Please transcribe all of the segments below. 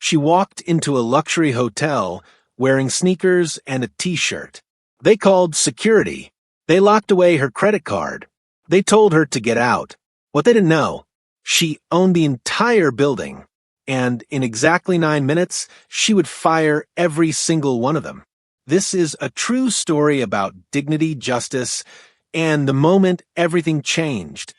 She walked into a luxury hotel wearing sneakers and a t-shirt. They called security. They locked away her credit card. They told her to get out. What they didn't know, she owned the entire building, and in exactly 9 minutes, she would fire every single one of them. This is a true story about dignity, justice, and the moment everything changed.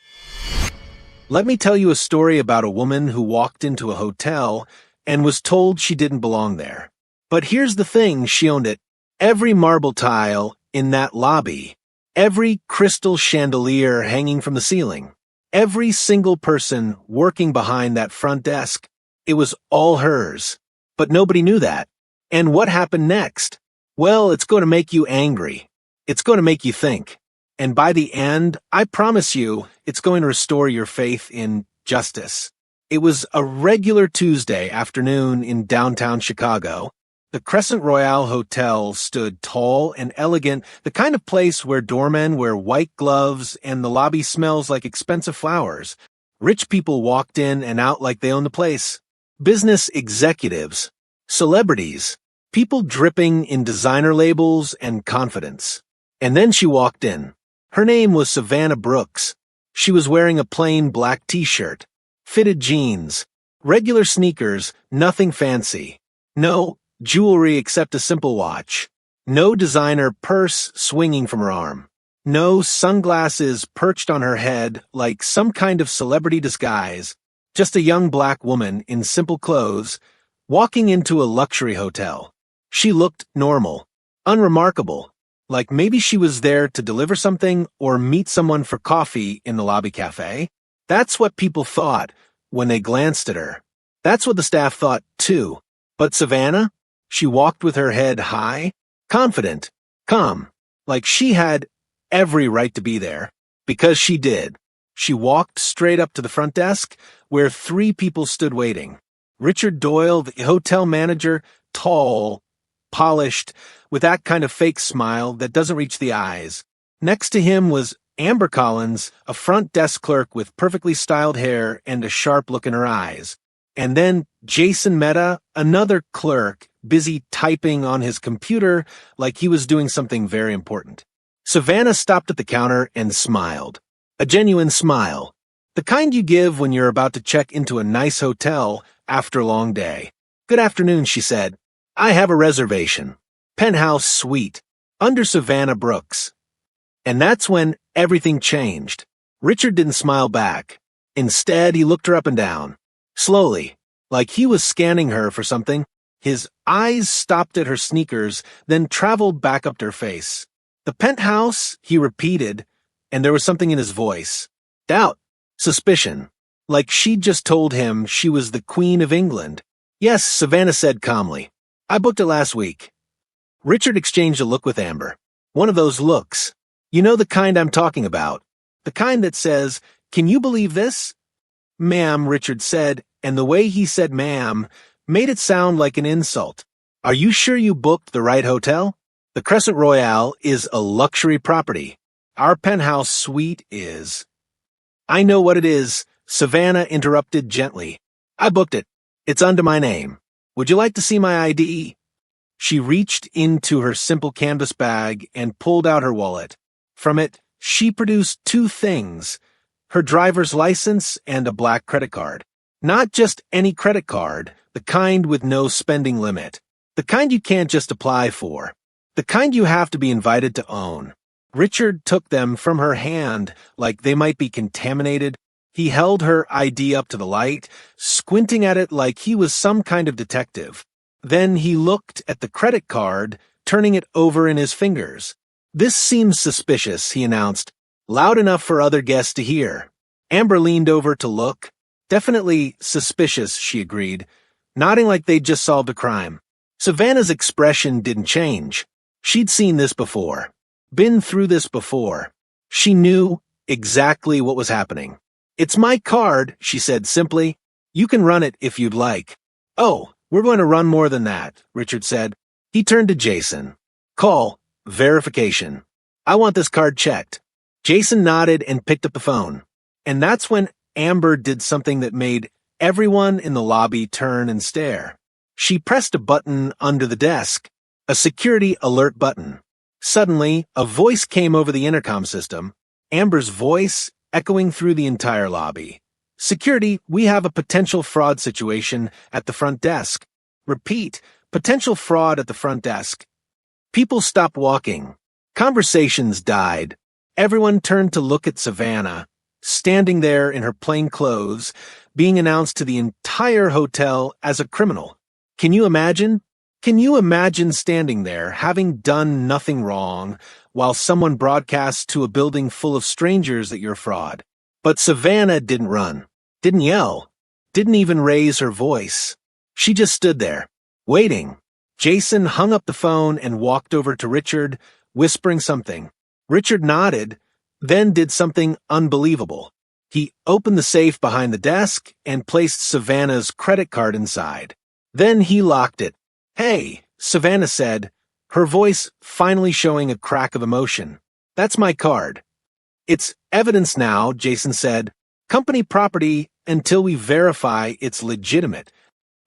Let me tell you a story about a woman who walked into a hotel and was told she didn't belong there. But here's the thing, she owned it. Every marble tile in that lobby, every crystal chandelier hanging from the ceiling, every single person working behind that front desk, it was all hers. But nobody knew that. And what happened next? Well, it's going to make you angry. It's going to make you think. And by the end, I promise you, it's going to restore your faith in justice. It was a regular Tuesday afternoon in downtown Chicago. The Crescent Royale Hotel stood tall and elegant, the kind of place where doormen wear white gloves and the lobby smells like expensive flowers. Rich people walked in and out like they owned the place. Business executives, celebrities, people dripping in designer labels and confidence. And then she walked in. Her name was Savannah Brooks. She was wearing a plain black t-shirt, fitted jeans, regular sneakers, nothing fancy. No jewelry except a simple watch. No designer purse swinging from her arm. No sunglasses perched on her head like some kind of celebrity disguise. Just a young black woman in simple clothes walking into a luxury hotel. She looked normal, unremarkable, like maybe she was there to deliver something or meet someone for coffee in the lobby cafe. That's what people thought when they glanced at her. That's what the staff thought too. But Savannah? She walked with her head high, confident, calm, like she had every right to be there. Because she did. She walked straight up to the front desk, where 3 people stood waiting. Richard Doyle, the hotel manager, tall, polished, with that kind of fake smile that doesn't reach the eyes. Next to him was Amber Collins, a front desk clerk with perfectly styled hair and a sharp look in her eyes. And then Jason Mehta, another clerk, busy typing on his computer like he was doing something very important. Savannah stopped at the counter and smiled. A genuine smile. The kind you give when you're about to check into a nice hotel after a long day. "Good afternoon," she said. "I have a reservation. Penthouse suite. Under Savannah Brooks." And that's when everything changed. Richard didn't smile back. Instead, he looked her up and down. Slowly, like he was scanning her for something. His eyes stopped at her sneakers, then traveled back up to her face. "The penthouse," he repeated, and there was something in his voice. Doubt. Suspicion. Like she'd just told him she was the Queen of England. "Yes," Savannah said calmly. "I booked it last week." Richard exchanged a look with Amber. One of those looks. You know the kind I'm talking about. The kind that says, "Can you believe this?" "Ma'am," Richard said, and the way he said ma'am made it sound like an insult. "Are you sure you booked the right hotel? The Crescent Royale is a luxury property. Our penthouse suite is." "I know what it is," Savannah interrupted gently. "I booked it. It's under my name. Would you like to see my ID?" She reached into her simple canvas bag and pulled out her wallet. From it, she produced 2 things, her driver's license and a black credit card. Not just any credit card, the kind with no spending limit. The kind you can't just apply for. The kind you have to be invited to own. Richard took them from her hand like they might be contaminated. He held her ID up to the light, squinting at it like he was some kind of detective. Then he looked at the credit card, turning it over in his fingers. "This seems suspicious," he announced, loud enough for other guests to hear. Amber leaned over to look. "Definitely suspicious," she agreed, nodding like they'd just solved a crime. Savannah's expression didn't change. She'd seen this before. Been through this before. She knew exactly what was happening. "It's my card," she said simply. "You can run it if you'd like." "Oh, we're going to run more than that," Richard said. He turned to Jason. "Call. Verification. I want this card checked." Jason nodded and picked up the phone. And that's when Amber did something that made everyone in the lobby turn and stare. She pressed a button under the desk, a security alert button. Suddenly, a voice came over the intercom system, Amber's voice echoing through the entire lobby. "Security, we have a potential fraud situation at the front desk." Repeat, potential fraud at the front desk. People stopped walking. Conversations died. Everyone turned to look at Savannah, standing there in her plain clothes, being announced to the entire hotel as a criminal. Can you imagine? Can you imagine standing there, having done nothing wrong, while someone broadcasts to a building full of strangers that you're a fraud? But Savannah didn't run, didn't yell, didn't even raise her voice. She just stood there, waiting. Jason hung up the phone and walked over to Richard, whispering something. Richard nodded, then did something unbelievable. He opened the safe behind the desk and placed Savannah's credit card inside. Then he locked it. "Hey," Savannah said, her voice finally showing a crack of emotion. "That's my card." "It's evidence now," Jason said. "Company property until we verify it's legitimate."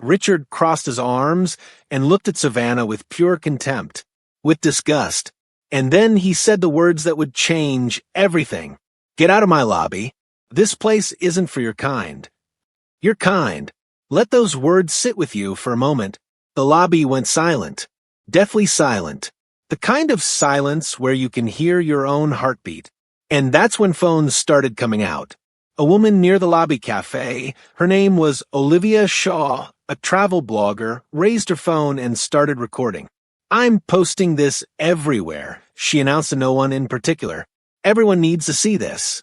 Richard crossed his arms and looked at Savannah with pure contempt, with disgust. And then he said the words that would change everything. "Get out of my lobby. This place isn't for your kind." Your kind. Let those words sit with you for a moment. The lobby went silent, deathly silent. The kind of silence where you can hear your own heartbeat. And that's when phones started coming out. A woman near the lobby cafe, her name was Olivia Shaw, a travel blogger, raised her phone and started recording. "I'm posting this everywhere," she announced to no one in particular. "Everyone needs to see this."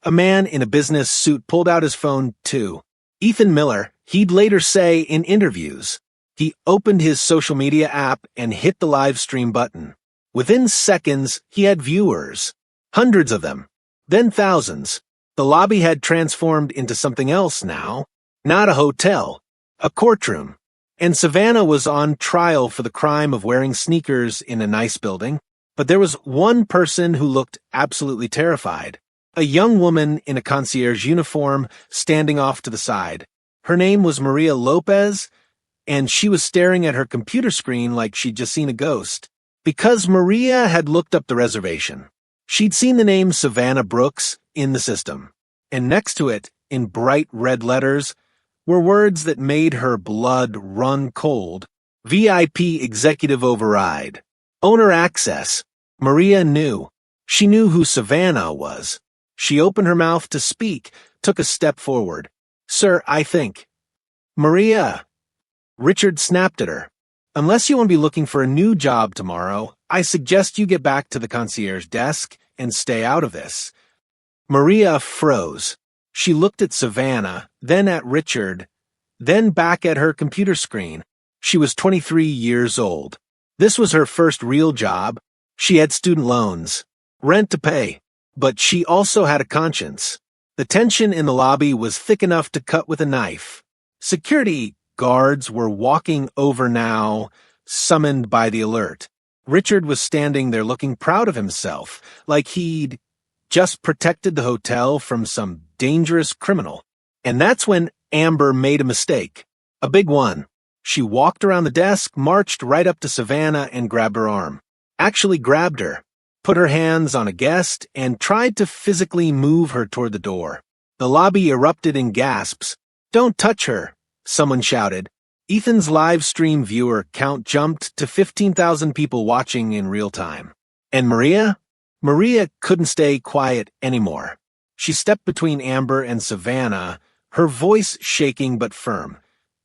A man in a business suit pulled out his phone too. Ethan Miller, he'd later say in interviews. He opened his social media app and hit the live stream button. Within seconds, he had viewers. Hundreds of them. Then thousands. The lobby had transformed into something else now. Not a hotel. A courtroom. And Savannah was on trial for the crime of wearing sneakers in a nice building. But there was one person who looked absolutely terrified. A young woman in a concierge uniform standing off to the side. Her name was Maria Lopez, and she was staring at her computer screen like she'd just seen a ghost. Because Maria had looked up the reservation. She'd seen the name Savannah Brooks in the system. And next to it, in bright red letters, were words that made her blood run cold. VIP Executive Override. Owner Access. Maria knew. She knew who Savannah was. She opened her mouth to speak, took a step forward. "Sir, I think." "Maria." Richard snapped at her. "Unless you want to be looking for a new job tomorrow, I suggest you get back to the concierge desk and stay out of this." Maria froze. She looked at Savannah, then at Richard, then back at her computer screen. She was 23 years old. This was her first real job. She had student loans, rent to pay. But she also had a conscience. The tension in the lobby was thick enough to cut with a knife. Security guards were walking over now, summoned by the alert. Richard was standing there looking proud of himself, like he'd just protected the hotel from some dangerous criminal. And that's when Amber made a mistake. A big one. She walked around the desk, marched right up to Savannah and grabbed her arm. Actually grabbed her. Put her hands on a guest, and tried to physically move her toward the door. The lobby erupted in gasps. "Don't touch her," someone shouted. Ethan's live stream viewer count jumped to 15,000 people watching in real time. And Maria? Maria couldn't stay quiet anymore. She stepped between Amber and Savannah, her voice shaking but firm.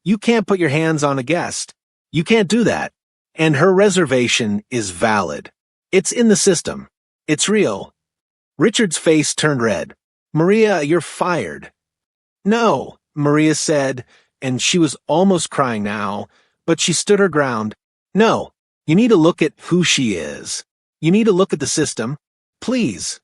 "You can't put your hands on a guest. You can't do that. And her reservation is valid. It's in the system. It's real." Richard's face turned red. "Maria, you're fired." "No," Maria said, and she was almost crying now, but she stood her ground. "No, you need to look at who she is. You need to look at the system. Please."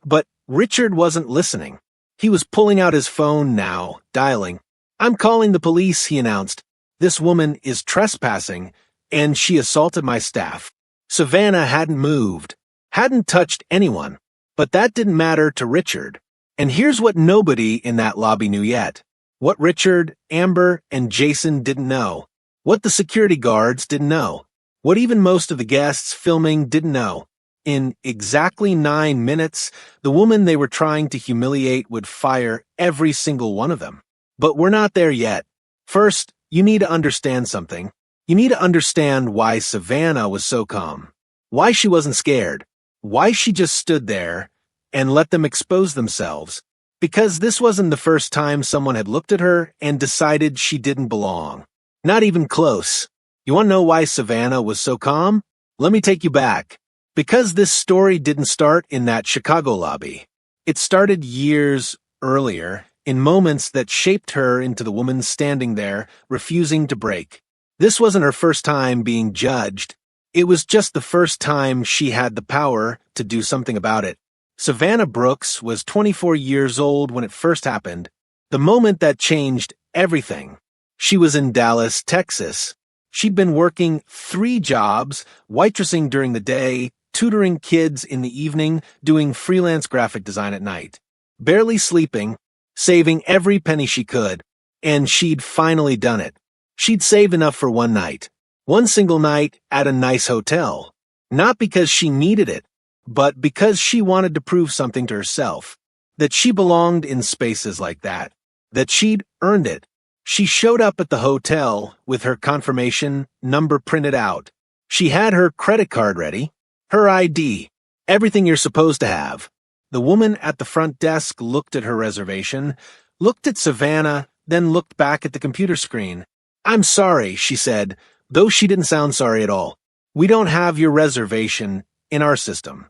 But Richard wasn't listening. He was pulling out his phone now, dialing. "I'm calling the police," he announced. "This woman is trespassing, and she assaulted my staff." Savannah hadn't moved, hadn't touched anyone, but that didn't matter to Richard. And here's what nobody in that lobby knew yet. What Richard, Amber, and Jason didn't know. What the security guards didn't know. What even most of the guests filming didn't know. In exactly 9 minutes, the woman they were trying to humiliate would fire every single one of them. But we're not there yet. First, you need to understand something. You need to understand why Savannah was so calm. Why she wasn't scared. Why she just stood there and let them expose themselves. Because this wasn't the first time someone had looked at her and decided she didn't belong. Not even close. You want to know why Savannah was so calm? Let me take you back. Because this story didn't start in that Chicago lobby. It started years earlier, in moments that shaped her into the woman standing there, refusing to break. This wasn't her first time being judged. It was just the first time she had the power to do something about it. Savannah Brooks was 24 years old when it first happened, the moment that changed everything. She was in Dallas, Texas. She'd been working 3 jobs, waitressing during the day, tutoring kids in the evening, doing freelance graphic design at night. Barely sleeping, saving every penny she could, and she'd finally done it. She'd saved enough for one night. One single night at a nice hotel. Not because she needed it, but because she wanted to prove something to herself. That she belonged in spaces like that. That she'd earned it. She showed up at the hotel with her confirmation number printed out. She had her credit card ready. Her ID. Everything you're supposed to have. The woman at the front desk looked at her reservation, looked at Savannah, then looked back at the computer screen. "I'm sorry," she said, though she didn't sound sorry at all. "We don't have your reservation in our system."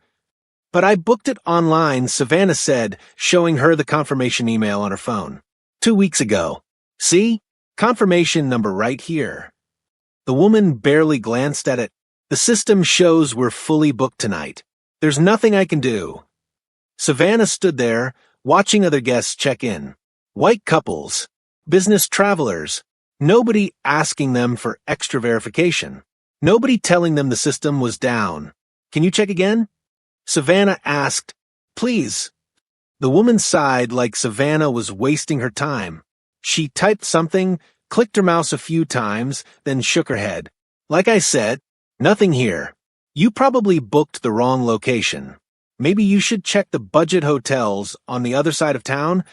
"But I booked it online," Savannah said, showing her the confirmation email on her phone. 2 weeks ago. "See? Confirmation number right here." The woman barely glanced at it. "The system shows we're fully booked tonight. There's nothing I can do." Savannah stood there, watching other guests check in. White couples, business travelers, nobody asking them for extra verification. Nobody telling them the system was down. "Can you check again?" Savannah asked, "Please." The woman sighed like Savannah was wasting her time. She typed something, clicked her mouse a few times, then shook her head. "Like I said, nothing here. You probably booked the wrong location. Maybe you should check the budget hotels on the other side of town."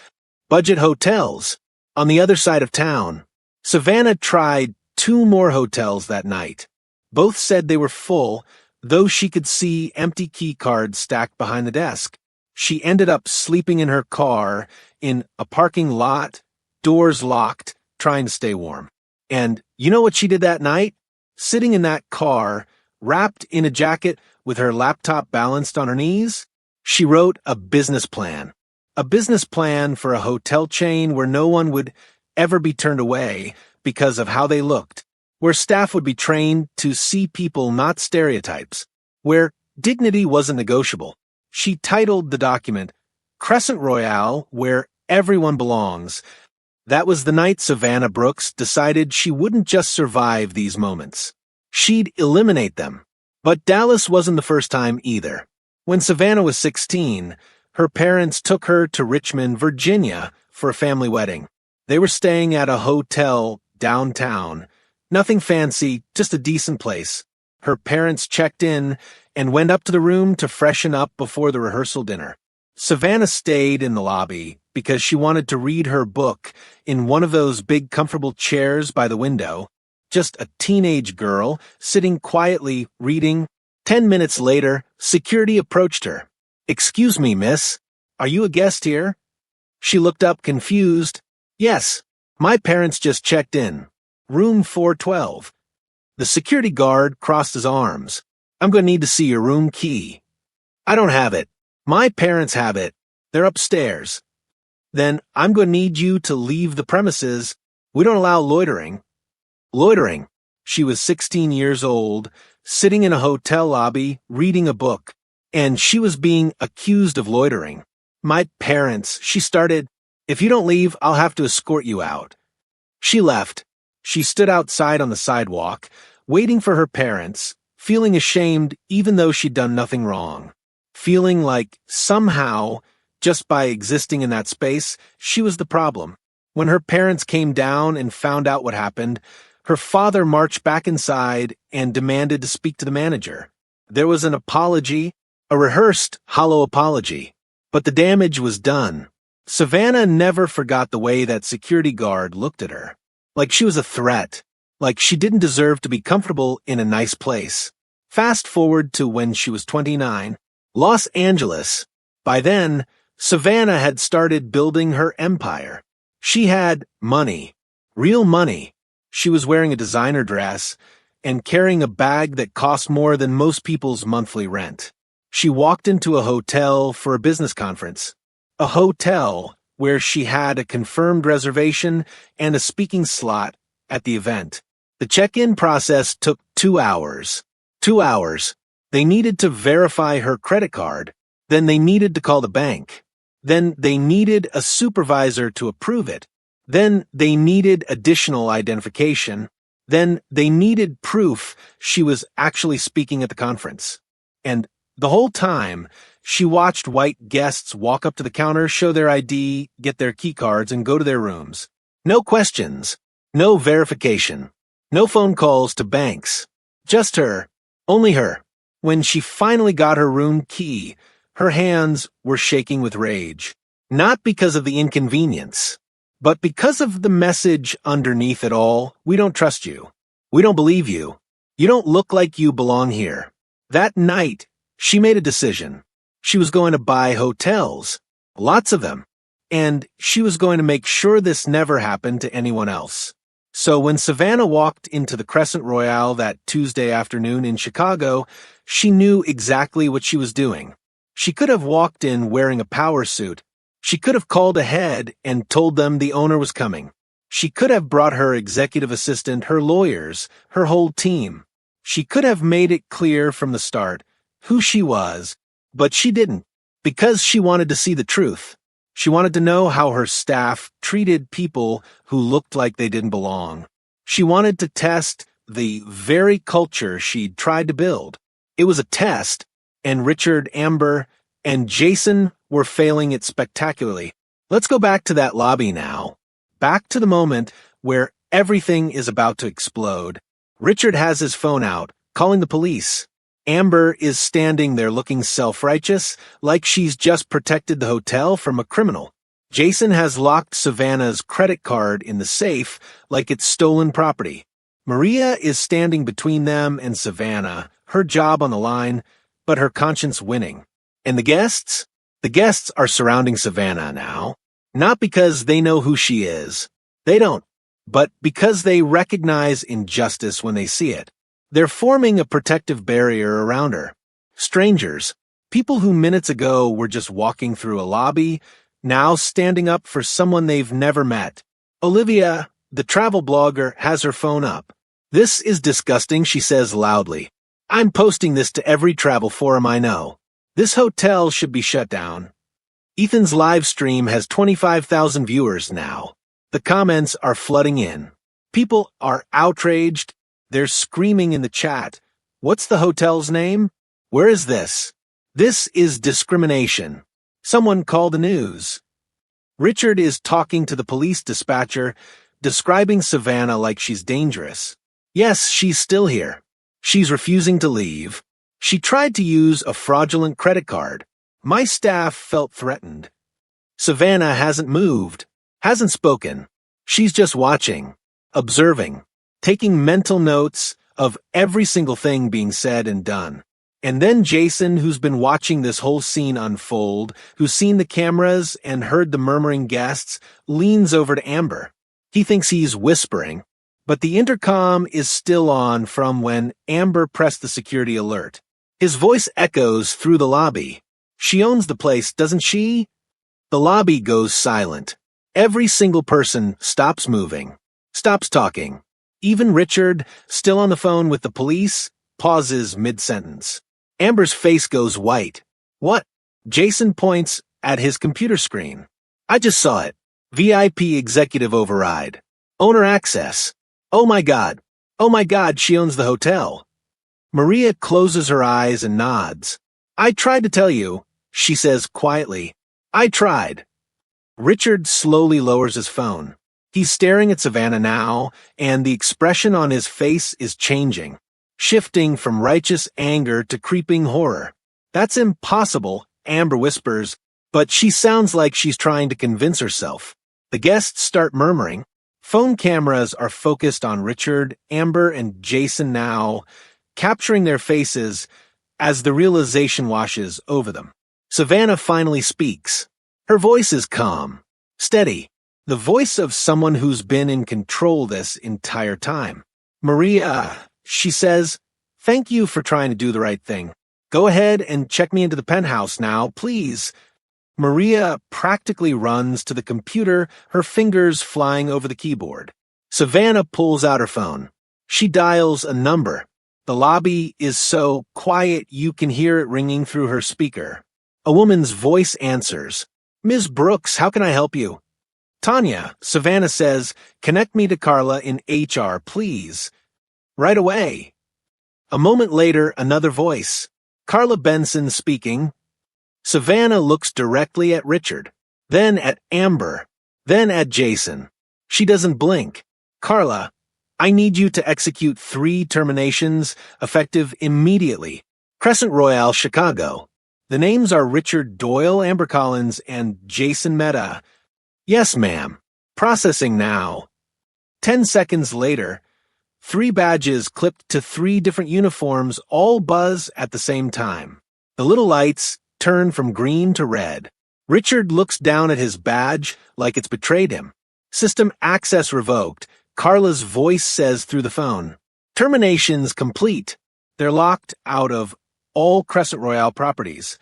Budget hotels on the other side of town. Savannah tried 2 more hotels that night. Both said they were full, though she could see empty key cards stacked behind the desk. She ended up sleeping in her car, in a parking lot, doors locked, trying to stay warm. And you know what she did that night? Sitting in that car, wrapped in a jacket with her laptop balanced on her knees, she wrote a business plan. A business plan for a hotel chain where no one would ever be turned away because of how they looked, where staff would be trained to see people, not stereotypes, where dignity wasn't negotiable. She titled the document, Crescent Royale, Where Everyone Belongs. That was the night Savannah Brooks decided she wouldn't just survive these moments. She'd eliminate them. But Dallas wasn't the first time either. When Savannah was 16, her parents took her to Richmond, Virginia, for a family wedding. They were staying at a hotel downtown. Nothing fancy, just a decent place. Her parents checked in and went up to the room to freshen up before the rehearsal dinner. Savannah stayed in the lobby because she wanted to read her book in one of those big comfortable chairs by the window. Just a teenage girl sitting quietly reading. 10 minutes later, security approached her. "Excuse me, miss. Are you a guest here?" She looked up confused. "Yes, my parents just checked in. Room 412. The security guard crossed his arms. "I'm going to need to see your room key." "I don't have it. My parents have it. They're upstairs." "Then I'm going to need you to leave the premises. We don't allow loitering." Loitering. She was 16 years old, sitting in a hotel lobby, reading a book, and she was being accused of loitering. "My parents," she started. "If you don't leave, I'll have to escort you out." She left. She stood outside on the sidewalk, waiting for her parents, feeling ashamed even though she'd done nothing wrong. Feeling like somehow, just by existing in that space, she was the problem. When her parents came down and found out what happened, Her father marched back inside and demanded to speak to the manager. There was an apology, a rehearsed, hollow apology. But the damage was done. Savannah never forgot the way that security guard looked at her. Like she was a threat. Like she didn't deserve to be comfortable in a nice place. Fast forward to when she was 29, Los Angeles. By then, Savannah had started building her empire. She had money. Real money. She was wearing a designer dress and carrying a bag that cost more than most people's monthly rent. She walked into a hotel for a business conference. A hotel where she had a confirmed reservation and a speaking slot at the event. The check-in process took 2 hours. 2 hours. They needed to verify her credit card. Then they needed to call the bank. Then they needed a supervisor to approve it. Then they needed additional identification. Then they needed proof she was actually speaking at the conference. And the whole time, she watched white guests walk up to the counter, show their ID, get their key cards, and go to their rooms. No questions. No verification. No phone calls to banks. Just her. Only her. When she finally got her room key, her hands were shaking with rage. Not because of the inconvenience, but because of the message underneath it all. We don't trust you. We don't believe you. You don't look like you belong here. That night, she made a decision. She was going to buy hotels. Lots of them. And she was going to make sure this never happened to anyone else. So when Savannah walked into the Crescent Royale that Tuesday afternoon in Chicago, she knew exactly what she was doing. She could have walked in wearing a power suit. She could have called ahead and told them the owner was coming. She could have brought her executive assistant, her lawyers, her whole team. She could have made it clear from the start who she was, but she didn't, because she wanted to see the truth. She wanted to know how her staff treated people who looked like they didn't belong. She wanted to test the very culture she'd tried to build. It was a test, and Richard, Amber, and Jason were failing it spectacularly. Let's go back to that lobby now. Back to the moment where everything is about to explode. Richard has his phone out, calling the police. Amber is standing there looking self-righteous, like she's just protected the hotel from a criminal. Jason has locked Savannah's credit card in the safe like it's stolen property. Maria is standing between them and Savannah, her job on the line, but her conscience winning. And the guests? The guests are surrounding Savannah now. Not because they know who she is. They don't. But because they recognize injustice when they see it. They're forming a protective barrier around her. Strangers, people who minutes ago were just walking through a lobby, now standing up for someone they've never met. Olivia, the travel blogger, has her phone up. "This is disgusting," she says loudly. "I'm posting this to every travel forum I know. This hotel should be shut down." Ethan's live stream has 25,000 viewers now. The comments are flooding in. People are outraged. They're screaming in the chat. "What's the hotel's name? Where is this? This is discrimination. Someone call the news." Richard is talking to the police dispatcher, describing Savannah like she's dangerous. Yes, she's still here. She's refusing to leave. She tried to use a fraudulent credit card. My staff felt threatened. Savannah hasn't moved, hasn't spoken. She's just watching, observing, taking mental notes of every single thing being said and done. And then Jason, who's been watching this whole scene unfold, who's seen the cameras and heard the murmuring guests, leans over to Amber. He thinks he's whispering, but the intercom is still on from when Amber pressed the security alert. His voice echoes through the lobby. "She owns the place, doesn't she?" The lobby goes silent. Every single person stops moving, stops talking. Even Richard, still on the phone with the police, pauses mid-sentence. Amber's face goes white. "What?" Jason points at his computer screen. "I just saw it. VIP executive override. Owner access. Oh my God. Oh my God, she owns the hotel." Maria closes her eyes and nods. "I tried to tell you," she says quietly. "I tried." Richard slowly lowers his phone. He's staring at Savannah now, and the expression on his face is changing, shifting from righteous anger to creeping horror. That's impossible, Amber whispers, but she sounds like she's trying to convince herself. The guests start murmuring. Phone cameras are focused on Richard, Amber, and Jason now, capturing their faces as the realization washes over them. Savannah finally speaks. Her voice is calm, steady, the voice of someone who's been in control this entire time. Maria, she says, thank you for trying to do the right thing. Go ahead and check me into the penthouse now, please. Maria practically runs to the computer, her fingers flying over the keyboard. Savannah pulls out her phone. She dials a number. The lobby is so quiet you can hear it ringing through her speaker. A woman's voice answers. Ms. Brooks, how can I help you? Tanya, Savannah says, connect me to Carla in HR, please. Right away. A moment later, another voice. Carla Benson speaking. Savannah looks directly at Richard, then at Amber, then at Jason. She doesn't blink. Carla, I need you to execute 3 terminations, effective immediately. Crescent Royale, Chicago. The names are Richard Doyle, Amber Collins, and Jason Mehta. Yes, ma'am. Processing now. 10 seconds later, 3 badges clipped to 3 different uniforms all buzz at the same time. The little lights turn from green to red. Richard looks down at his badge like it's betrayed him. System access revoked. Carla's voice says through the phone. Terminations complete. They're locked out of all Crescent Royale properties.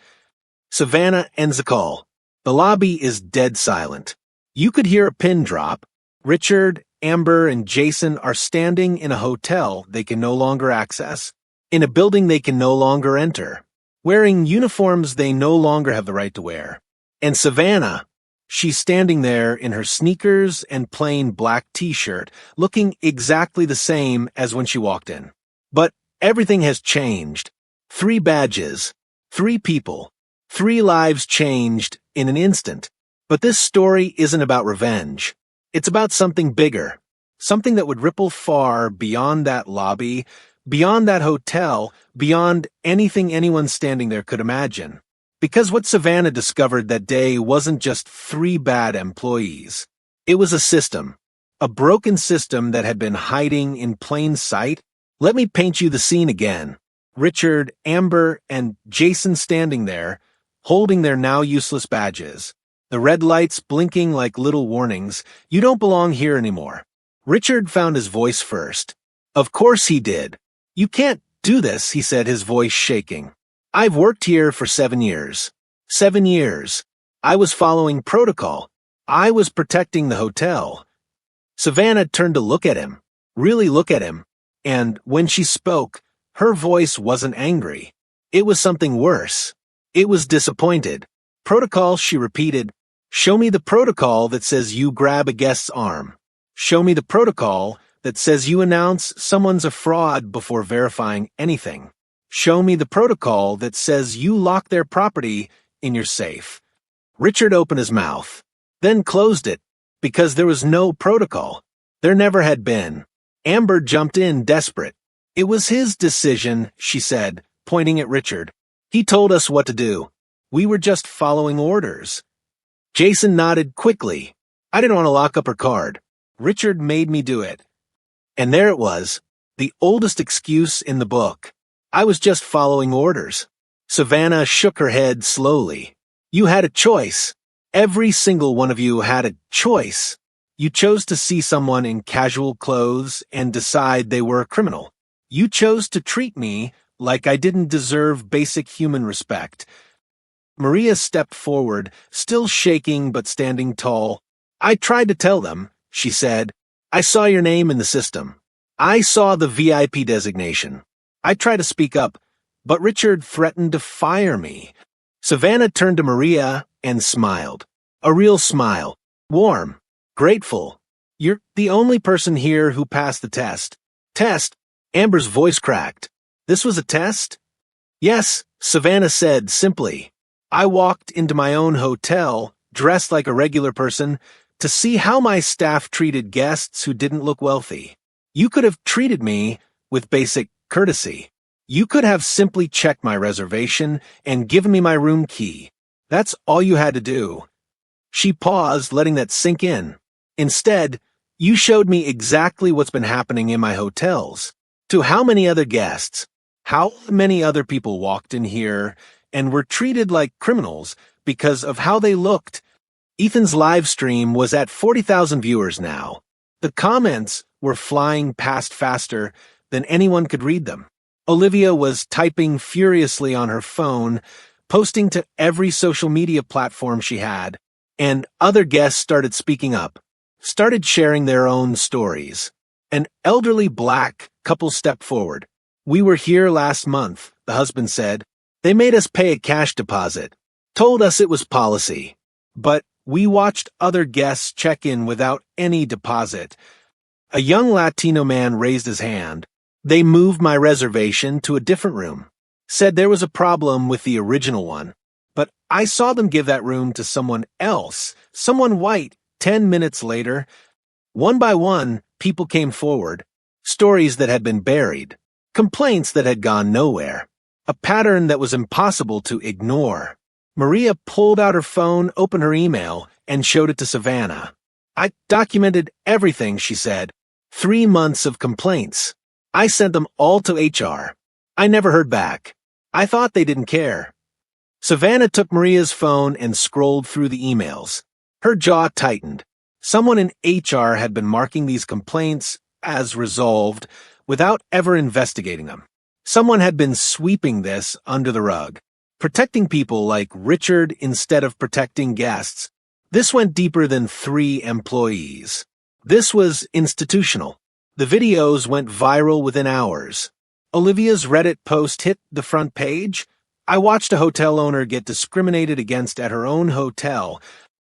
Savannah ends the call. The lobby is dead silent. You could hear a pin drop. Richard, Amber, and Jason are standing in a hotel they can no longer access, in a building they can no longer enter, wearing uniforms they no longer have the right to wear. And Savannah, she's standing there in her sneakers and plain black t-shirt, looking exactly the same as when she walked in. But everything has changed. 3 badges, 3 people, 3 lives changed in an instant. But this story isn't about revenge. It's about something bigger, something that would ripple far beyond that lobby, beyond that hotel, beyond anything anyone standing there could imagine. Because what Savannah discovered that day wasn't just 3 bad employees. It was a system, a broken system that had been hiding in plain sight. Let me paint you the scene again. Richard, Amber, and Jason standing there, holding their now useless badges. The red lights blinking like little warnings. You don't belong here anymore. Richard found his voice first. Of course he did. You can't do this, he said, his voice shaking. I've worked here for 7 years. 7 years. I was following protocol. I was protecting the hotel. Savannah turned to look at him, really look at him. And when she spoke, her voice wasn't angry. It was something worse. It was disappointed. Protocol, she repeated. Show me the protocol that says you grab a guest's arm. Show me the protocol that says you announce someone's a fraud before verifying anything. Show me the protocol that says you lock their property in your safe. Richard opened his mouth, then closed it, because there was no protocol. There never had been. Amber jumped in desperate. It was his decision, she said, pointing at Richard. He told us what to do. We were just following orders. Jason nodded quickly. I didn't want to lock up her card. Richard made me do it. And there it was, the oldest excuse in the book. I was just following orders. Savannah shook her head slowly. You had a choice. Every single one of you had a choice. You chose to see someone in casual clothes and decide they were a criminal. You chose to treat me like I didn't deserve basic human respect. Maria stepped forward, still shaking but standing tall. I tried to tell them, she said. I saw your name in the system. I saw the VIP designation. I tried to speak up, but Richard threatened to fire me. Savannah turned to Maria and smiled. A real smile. Warm. Grateful. You're the only person here who passed the test. Test? Amber's voice cracked. This was a test? Yes, Savannah said simply. I walked into my own hotel, dressed like a regular person, to see how my staff treated guests who didn't look wealthy. You could have treated me with basic courtesy. You could have simply checked my reservation and given me my room key. That's all you had to do." She paused, letting that sink in. "Instead, you showed me exactly what's been happening in my hotels. To how many other guests? How many other people walked in here and were treated like criminals because of how they looked?" Ethan's live stream was at 40,000 viewers now. The comments were flying past faster than anyone could read them. Olivia was typing furiously on her phone, posting to every social media platform she had, and other guests started speaking up, started sharing their own stories. An elderly black couple stepped forward. "We were here last month," the husband said. "They made us pay a cash deposit, told us it was policy. But we watched other guests check in without any deposit." A young Latino man raised his hand. "They moved my reservation to a different room. Said there was a problem with the original one. But I saw them give that room to someone else, someone white, 10 minutes later." One by one, people came forward. Stories that had been buried. Complaints that had gone nowhere. A pattern that was impossible to ignore. Maria pulled out her phone, opened her email, and showed it to Savannah. "I documented everything," she said. 3 months of complaints. I sent them all to HR. I never heard back. I thought they didn't care." Savannah took Maria's phone and scrolled through the emails. Her jaw tightened. Someone in HR had been marking these complaints as resolved without ever investigating them. Someone had been sweeping this under the rug, protecting people like Richard instead of protecting guests. This went deeper than 3 employees. This was institutional. The videos went viral within hours. Olivia's Reddit post hit the front page. "I watched a hotel owner get discriminated against at her own hotel."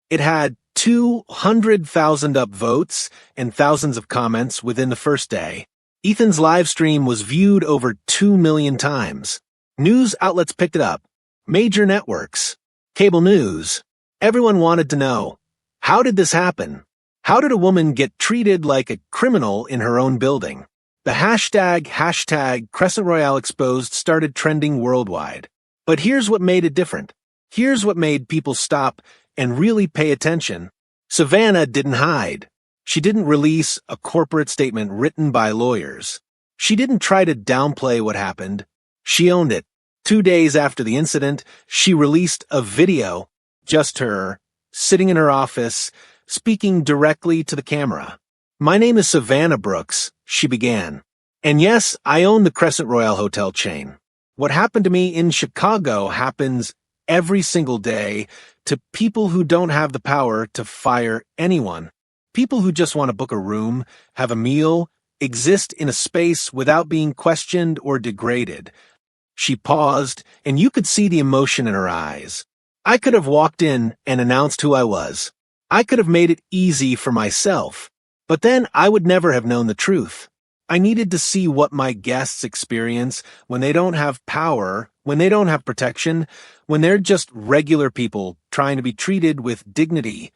It had 200,000 upvotes and thousands of comments within the first day. Ethan's live stream was viewed over 2 million times. News outlets picked it up. Major networks. Cable news. Everyone wanted to know, how did this happen? How did a woman get treated like a criminal in her own building? The hashtag Crescent Royale Exposed started trending worldwide. But here's what made it different. Here's what made people stop and really pay attention. Savannah didn't hide. She didn't release a corporate statement written by lawyers. She didn't try to downplay what happened. She owned it. 2 days after the incident, she released a video, just her, sitting in her office, speaking directly to the camera. "My name is Savannah Brooks," she began. "And yes, I own the Crescent Royale hotel chain. What happened to me in Chicago happens every single day to people who don't have the power to fire anyone. People who just want to book a room, have a meal, exist in a space without being questioned or degraded." She paused, and you could see the emotion in her eyes. "I could have walked in and announced who I was. I could have made it easy for myself. But then I would never have known the truth. I needed to see what my guests experience when they don't have power, when they don't have protection, when they're just regular people trying to be treated with dignity."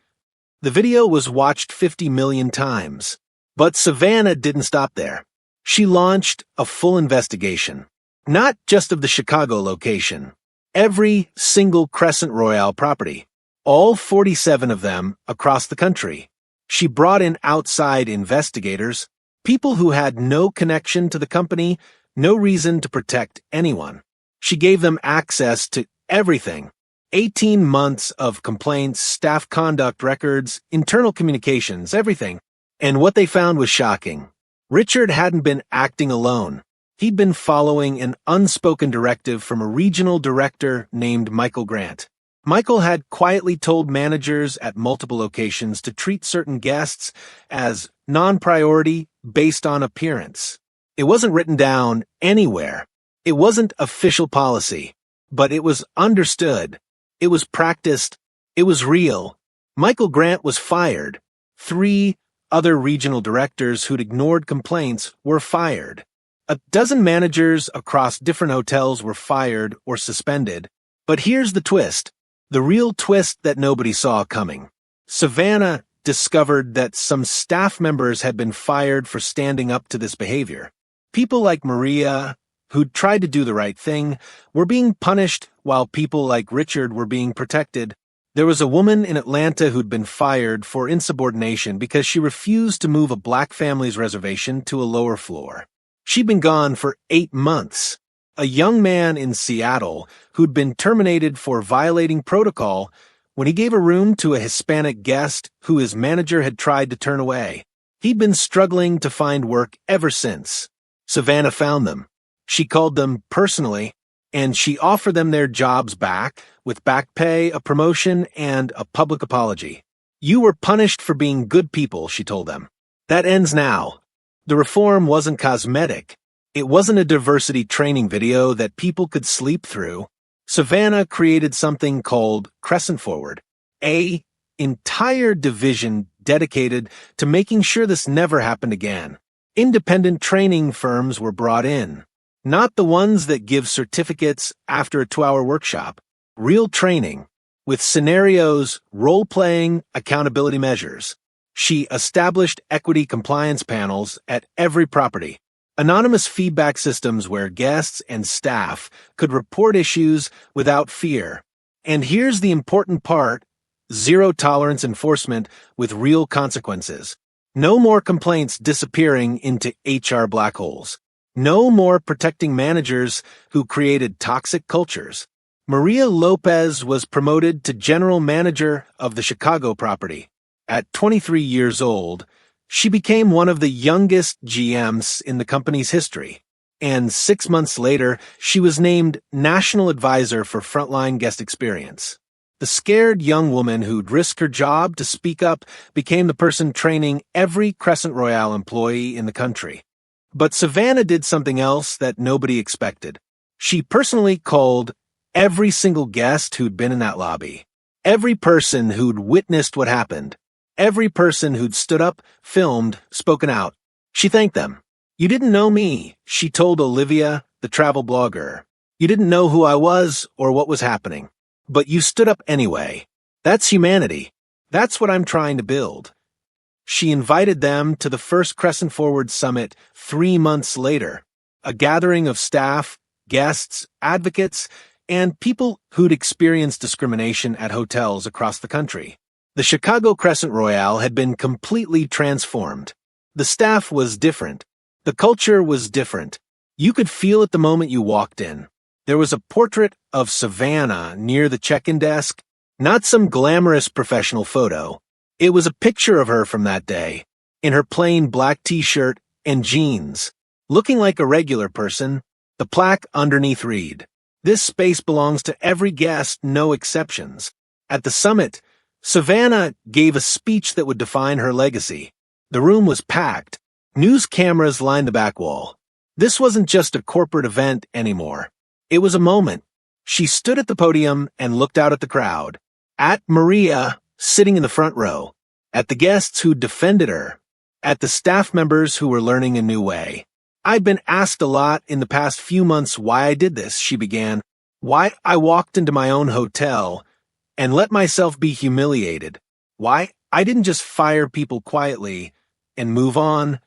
The video was watched 50 million times. But Savannah didn't stop there. She launched a full investigation. Not just of the Chicago location. Every single Crescent Royale property. All 47 of them across the country. She brought in outside investigators, people who had no connection to the company, no reason to protect anyone. She gave them access to everything. 18 months of complaints, staff conduct records, internal communications, everything. And what they found was shocking. Richard hadn't been acting alone. He'd been following an unspoken directive from a regional director named Michael Grant. Michael had quietly told managers at multiple locations to treat certain guests as non-priority based on appearance. It wasn't written down anywhere. It wasn't official policy, but it was understood. It was practiced. It was real. Michael Grant was fired. 3 other regional directors who'd ignored complaints were fired. A dozen managers across different hotels were fired or suspended. But here's the twist. The real twist that nobody saw coming. Savannah discovered that some staff members had been fired for standing up to this behavior. People like Maria, who'd tried to do the right thing, were being punished while people like Richard were being protected. There was a woman in Atlanta who'd been fired for insubordination because she refused to move a black family's reservation to a lower floor. She'd been gone for 8 months. A young man in Seattle who'd been terminated for violating protocol when he gave a room to a Hispanic guest who his manager had tried to turn away. He'd been struggling to find work ever since. Savannah found them. She called them personally, and she offered them their jobs back with back pay, a promotion, and a public apology. You were punished for being good people, she told them. That ends now. The reform wasn't cosmetic. It wasn't a diversity training video that people could sleep through. Savannah created something called Crescent Forward, an entire division dedicated to making sure this never happened again. Independent training firms were brought in, not the ones that give certificates after a 2-hour workshop. Real training, with scenarios, role-playing, accountability measures. She established equity compliance panels at every property, anonymous feedback systems where guests and staff could report issues without fear. And here's the important part: zero-tolerance enforcement with real consequences. No more complaints disappearing into HR black holes. No more protecting managers who created toxic cultures. Maria Lopez was promoted to general manager of the Chicago property. At 23 years old, she became one of the youngest GMs in the company's history. And 6 months later, she was named National Advisor for Frontline Guest Experience. The scared young woman who'd risk her job to speak up became the person training every Crescent Royale employee in the country. But Savannah did something else that nobody expected. She personally called every single guest who'd been in that lobby, every person who'd witnessed what happened, every person who'd stood up, filmed, spoken out. She thanked them. You didn't know me, she told Olivia, the travel blogger. You didn't know who I was or what was happening. But you stood up anyway. That's humanity. That's what I'm trying to build. She invited them to the first Crescent Forward Summit 3 months later, a gathering of staff, guests, advocates, and people who'd experienced discrimination at hotels across the country. The Chicago Crescent Royale had been completely transformed. The staff was different. The culture was different. You could feel it the moment you walked in. There was a portrait of Savannah near the check-in desk, not some glamorous professional photo. It was a picture of her from that day, in her plain black t-shirt and jeans, looking like a regular person. The plaque underneath read, "This space belongs to every guest, no exceptions." At the summit, Savannah gave a speech that would define her legacy. The room was packed. News cameras lined the back wall. This wasn't just a corporate event anymore. It was a moment. She stood at the podium and looked out at the crowd, at Maria sitting in the front row, at the guests who defended her, at the staff members who were learning a new way. "I've been asked a lot in the past few months why I did this," she began. "Why I walked into my own hotel and let myself be humiliated. Why I didn't just fire people quietly and move on."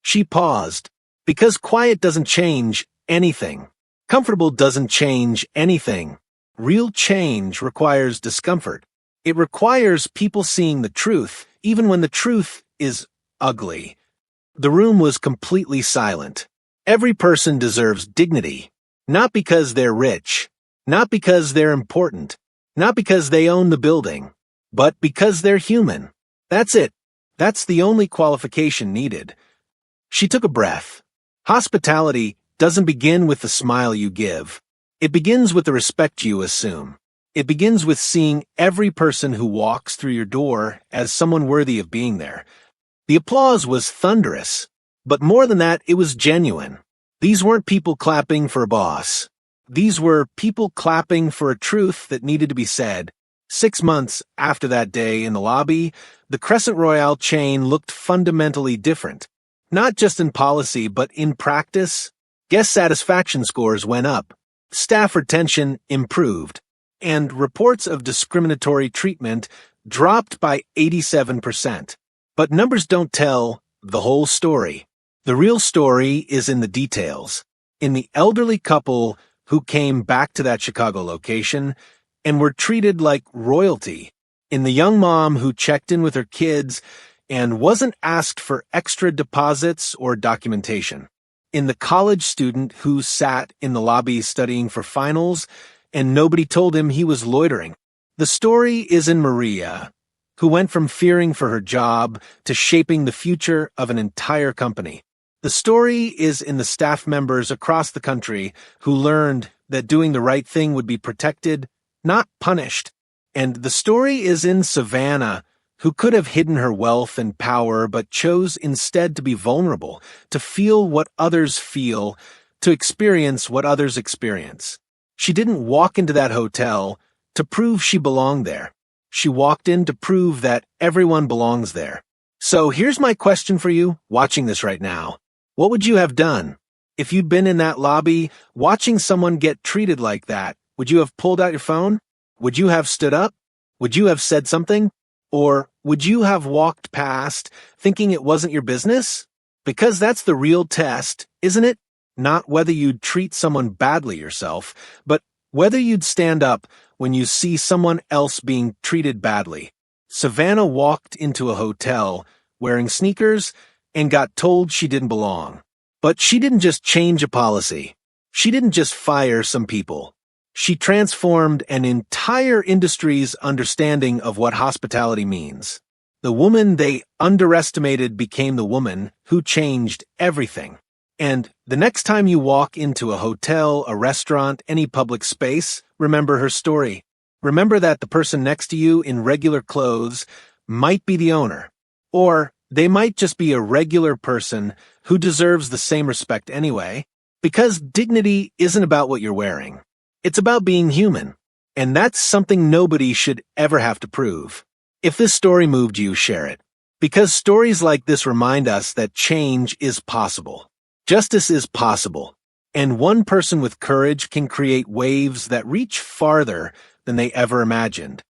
She paused. Because quiet doesn't change anything. Comfortable doesn't change anything. Real change requires discomfort. It requires people seeing the truth, even when the truth is ugly. The room was completely silent. Every person deserves dignity, not because they're rich, not because they're important, not because they own the building, but because they're human. That's it. That's the only qualification needed. She took a breath. Hospitality doesn't begin with the smile you give. It begins with the respect you assume. It begins with seeing every person who walks through your door as someone worthy of being there. The applause was thunderous, but more than that, it was genuine. These weren't people clapping for a boss. These were people clapping for a truth that needed to be said. 6 months after that day in the lobby, the Crescent Royale chain looked fundamentally different. Not just in policy, but in practice. Guest satisfaction scores went up, staff retention improved, and reports of discriminatory treatment dropped by 87%. But numbers don't tell the whole story. The real story is in the details. In the elderly couple who came back to that Chicago location and were treated like royalty. In the young mom who checked in with her kids and wasn't asked for extra deposits or documentation. In the college student who sat in the lobby studying for finals and nobody told him he was loitering. The story is in Maria, who went from fearing for her job to shaping the future of an entire company. The story is in the staff members across the country who learned that doing the right thing would be protected, not punished. And the story is in Savannah, who could have hidden her wealth and power but chose instead to be vulnerable, to feel what others feel, to experience what others experience. She didn't walk into that hotel to prove she belonged there. She walked in to prove that everyone belongs there. So here's my question for you, watching this right now. What would you have done? If you'd been in that lobby, watching someone get treated like that, would you have pulled out your phone? Would you have stood up? Would you have said something? Or would you have walked past, thinking it wasn't your business? Because that's the real test, isn't it? Not whether you'd treat someone badly yourself, but whether you'd stand up when you see someone else being treated badly. Savannah walked into a hotel wearing sneakers and got told she didn't belong. But she didn't just change a policy. She didn't just fire some people. She transformed an entire industry's understanding of what hospitality means. The woman they underestimated became the woman who changed everything. And the next time you walk into a hotel, a restaurant, any public space, remember her story. Remember that the person next to you in regular clothes might be the owner. Or they might just be a regular person who deserves the same respect anyway. Because dignity isn't about what you're wearing. It's about being human. And that's something nobody should ever have to prove. If this story moved you, share it. Because stories like this remind us that change is possible. Justice is possible. And one person with courage can create waves that reach farther than they ever imagined.